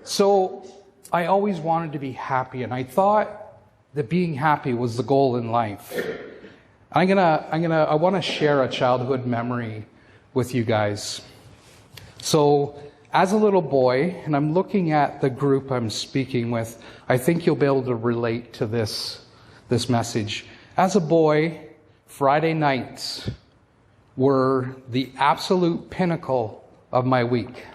So I always wanted to be happy, and I thought that being happy was the goal in life. I want to share a childhood memory with you guys. So as a little boy, and I'm looking at the group I'm speaking with, I think you'll be able to relate to this message. As a boy, Friday nights were the absolute pinnacle of my week.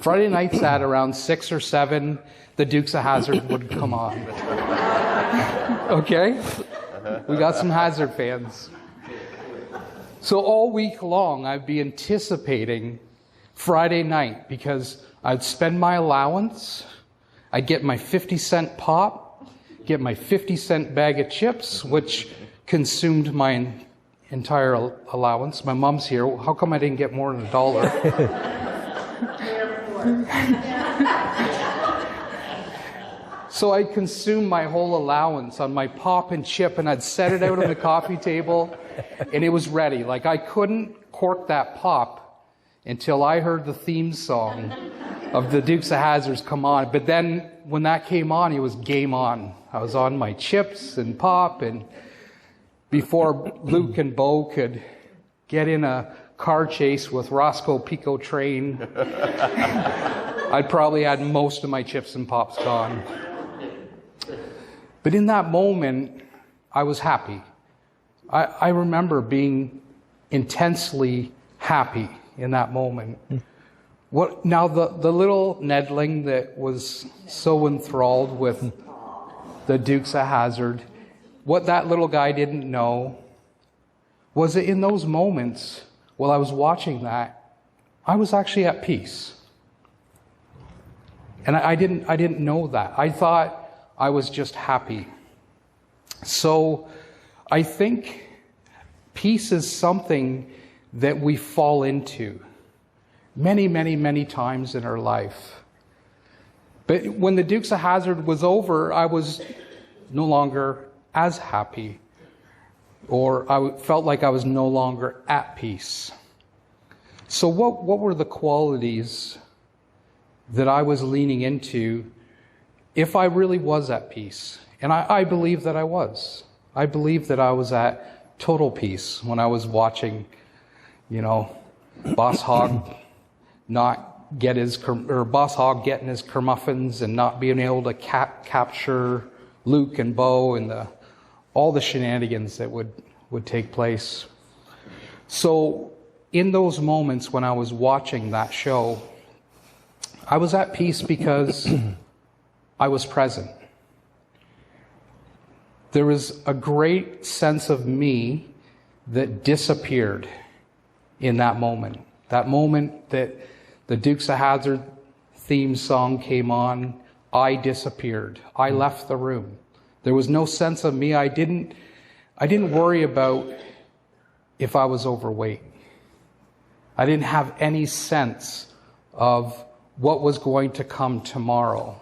Friday nights at around 6 or 7, the Dukes of Hazzard would come on. Okay? We got some Hazzard fans. So all week long, I'd be anticipating Friday night because I'd spend my allowance, I'd get my 50-cent pop, get my 50-cent bag of chips, which consumed my entire allowance. My mom's here. How come I didn't get more than $1? So I'd consume my whole allowance on my pop and chip, and I'd set it out on the coffee table, and it was ready. Like, I couldn't cork that pop until I heard the theme song of the Dukes of Hazzard come on. But then when that came on, it was game on. I was on my chips and pop, and before Luke and Bo could get in a car chase with Roscoe Pico Train, I'd probably had most of my chips and pops gone. But in that moment, I was happy. I remember being intensely happy in that moment. Now, the little Nedling that was so enthralled with the Dukes of Hazzard, what that little guy didn't know was that in those moments, while I was watching that, I was actually at peace. And I didn't know that. I thought I was just happy. So I think peace is something that we fall into many, many, many times in our life. But when the Dukes of Hazzard was over, I was no longer as happy, or I felt like I was no longer at peace. So what were the qualities that I was leaning into if I really was at peace? And I believe that I was. I believe that I was at total peace when I was watching, Boss Hogg Boss Hogg getting his kermuffins and not being able to capture Luke and Bo and all the shenanigans that would take place. So in those moments when I was watching that show, I was at peace because I was present. There was a great sense of me that disappeared in that moment. That moment that the Dukes of Hazzard theme song came on, I disappeared. I left the room. There was no sense of me. I didn't worry about if I was overweight. I didn't have any sense of what was going to come tomorrow.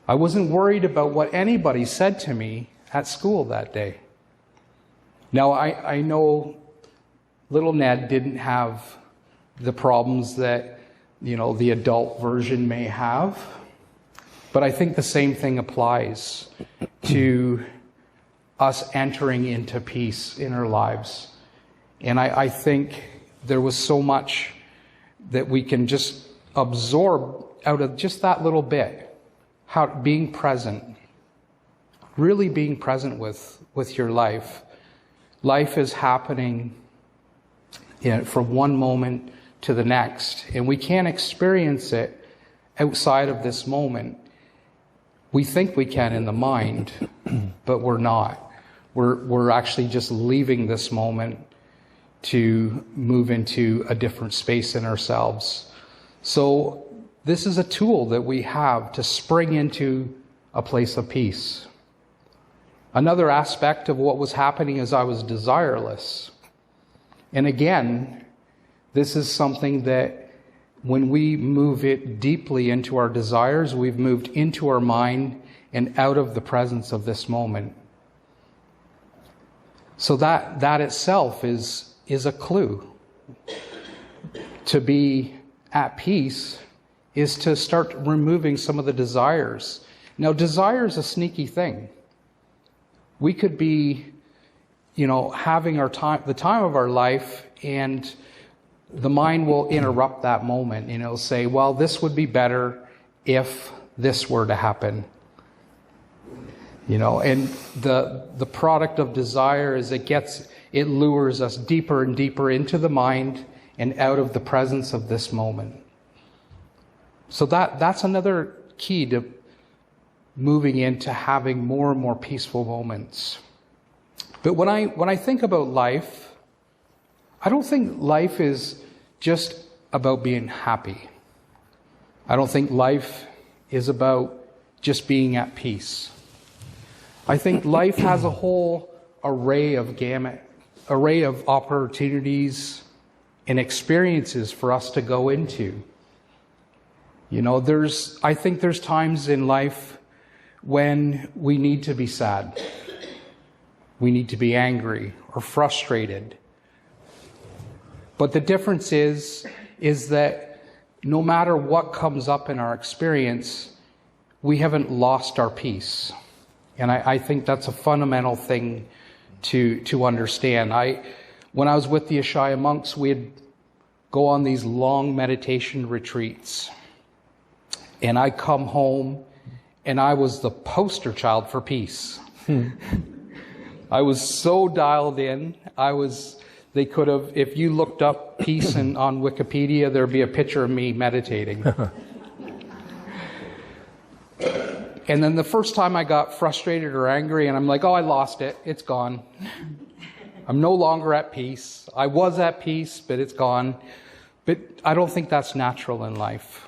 I wasn't worried about what anybody said to me at school that day. Now, I know little Ned didn't have the problems that, the adult version may have, but I think the same thing applies to us entering into peace in our lives. And I think there was so much that we can just absorb out of just that little bit. How being present, really being present with your life. Life is happening from one moment to the next, and we can't experience it outside of this moment. We think we can in the mind, but we're not. We're actually just leaving this moment to move into a different space in ourselves. So this is a tool that we have to spring into a place of peace. Another aspect of what was happening is I was desireless. And again, this is something that when we move it deeply into our desires, we've moved into our mind and out of the presence of this moment. So that itself is a clue. To be at peace is to start removing some of the desires. Now, desire is a sneaky thing. We could be, having the time of our life, and the mind will interrupt that moment. Say, well, this would be better if this were to happen. And the product of desire is it lures us deeper and deeper into the mind and out of the presence of this moment. So that's another key to moving into having more and more peaceful moments. But when I think about life, I don't think life is just about being happy. I don't think life is about just being at peace. I think life has a whole array of opportunities and experiences for us to go into. I think there's times in life when we need to be sad. We need to be angry or frustrated. But the difference is that no matter what comes up in our experience, we haven't lost our peace. And I think that's a fundamental thing to understand. When I was with the Ashaya monks, we'd go on these long meditation retreats. And I come home, and I was the poster child for peace. I was so dialed in. They could have, if you looked up peace on Wikipedia, there'd be a picture of me meditating. And then the first time I got frustrated or angry, and I'm like, oh, I lost it. It's gone. I'm no longer at peace. I was at peace, but it's gone. But I don't think that's natural in life.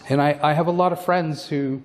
And I have a lot of friends who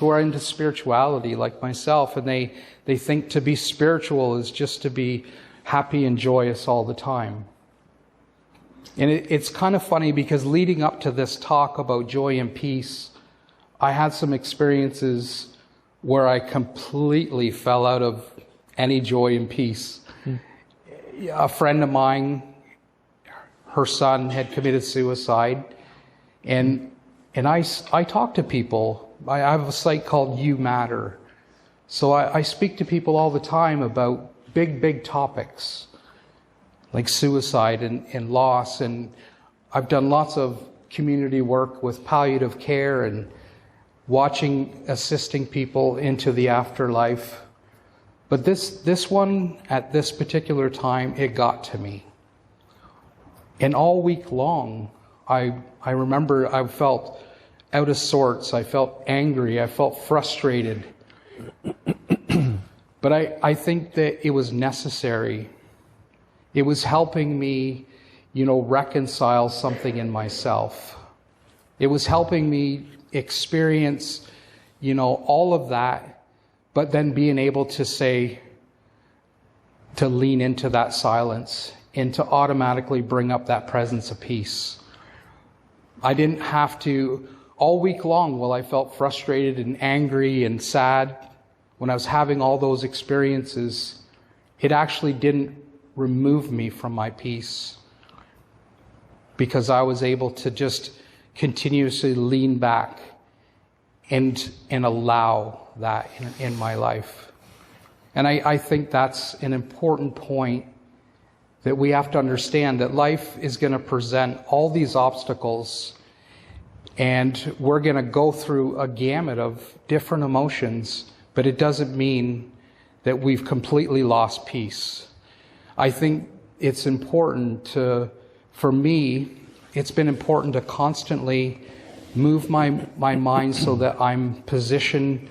are into spirituality like myself, and they think to be spiritual is just to be happy and joyous all the time. And it's kind of funny because leading up to this talk about joy and peace, I had some experiences where I completely fell out of any joy and peace. A friend of mine, her son had committed suicide, and I talk to people. I have a site called You Matter. So I speak to people all the time about big topics like suicide and loss. And I've done lots of community work with palliative care and assisting people into the afterlife. But this one, at this particular time, it got to me. And all week long, I remember I felt out of sorts. I felt angry. I felt frustrated. But I think that it was necessary. It was helping me, reconcile something in myself. It was helping me experience, all of that, but then being able to lean into that silence and to automatically bring up that presence of peace. I didn't have to, all week long, while I felt frustrated and angry and sad, when I was having all those experiences, it actually didn't remove me from my peace, because I was able to just continuously lean back and allow that in my life. And I think that's an important point, that we have to understand that life is going to present all these obstacles, and we're going to go through a gamut of different emotions, but it doesn't mean that we've completely lost peace. I think it's important for me, it's been important to constantly move my mind so that I'm positioned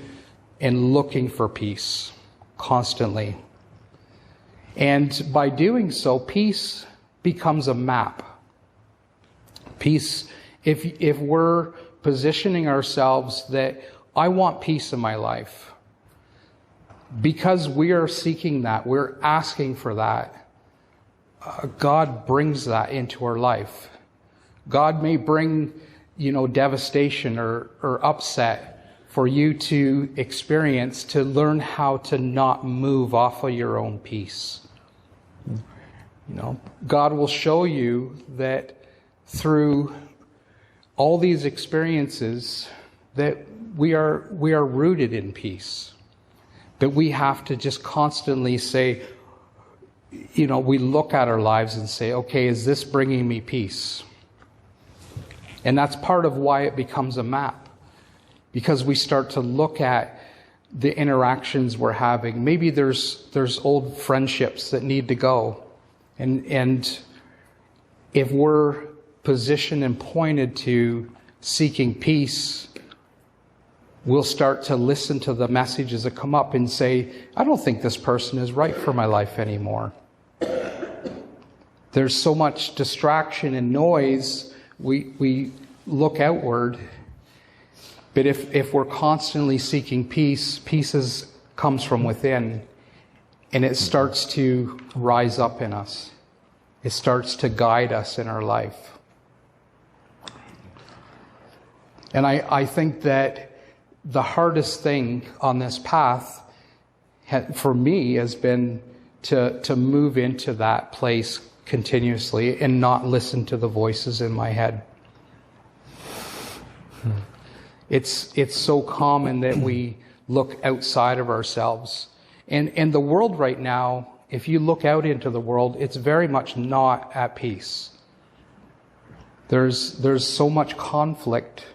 and looking for peace constantly. And by doing so, peace becomes a map. Peace, if we're positioning ourselves that I want peace in my life, because we are seeking that, we're asking for that, God brings that into our life. God may bring, devastation or upset for you to experience, to learn how to not move off of your own peace. God will show you that through all these experiences, that we are rooted in peace. But we have to just constantly say, we look at our lives and say, okay, is this bringing me peace? And that's part of why it becomes a map. Because we start to look at the interactions we're having. Maybe there's old friendships that need to go. And if we're positioned and pointed to seeking peace, we'll start to listen to the messages that come up and say, I don't think this person is right for my life anymore. There's so much distraction and noise, we look outward. But if we're constantly seeking peace, peace comes from within, and it starts to rise up in us. It starts to guide us in our life. And I think that the hardest thing on this path for me has been to move into that place continuously and not listen to the voices in my head. It's so common that we look outside of ourselves. And the world right now, if you look out into the world, it's very much not at peace. There's so much conflict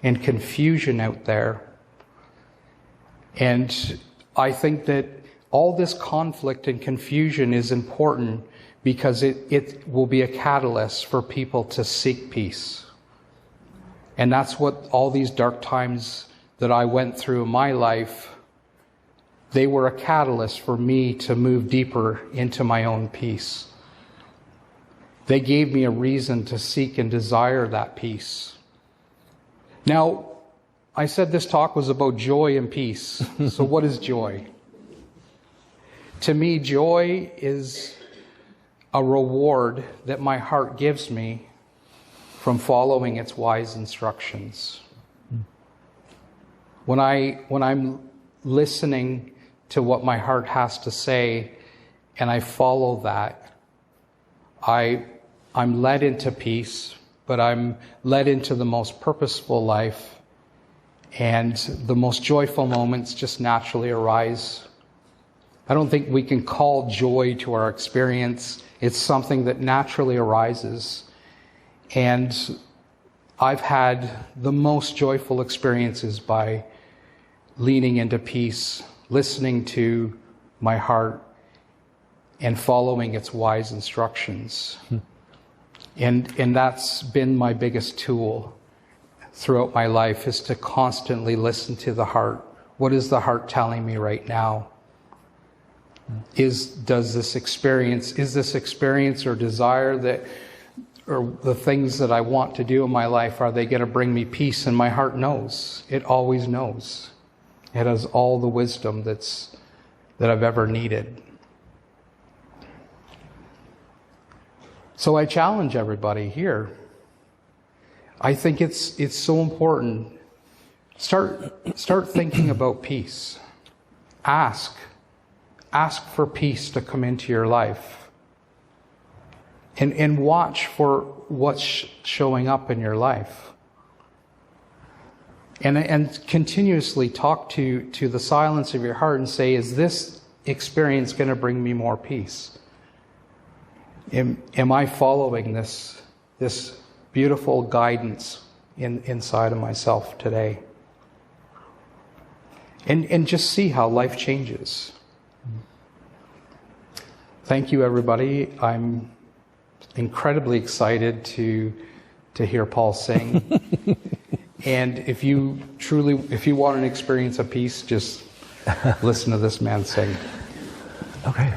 and confusion out there. And I think that all this conflict and confusion is important because it will be a catalyst for people to seek peace. And that's what all these dark times that I went through in my life, they were a catalyst for me to move deeper into my own peace. They gave me a reason to seek and desire that peace. Now, I said this talk was about joy and peace. So what is joy? To me, joy is a reward that my heart gives me from following its wise instructions. When I'm listening to what my heart has to say and I follow that, I'm led into peace, but I'm led into the most purposeful life, and the most joyful moments just naturally arise. I don't think we can call joy to our experience. It's something that naturally arises. And I've had the most joyful experiences by leaning into peace, listening to my heart, and following its wise instructions. And that's been my biggest tool throughout my life, is to constantly listen to the heart. What is the heart telling me right now? Is this experience or desire or the things that I want to do in my life, are they going to bring me peace? And my heart knows. It always knows. It has all the wisdom that I've ever needed. So I challenge everybody here. I think it's so important. Start thinking about peace. Ask for peace to come into your life. And watch for what's showing up in your life. And continuously talk to the silence of your heart and say, is this experience going to bring me more peace? Am I following this beautiful guidance inside of myself today? And just see how life changes. Thank you, everybody. I'm incredibly excited to hear Paul sing. And if you want an experience of peace, just listen to this man sing. Okay.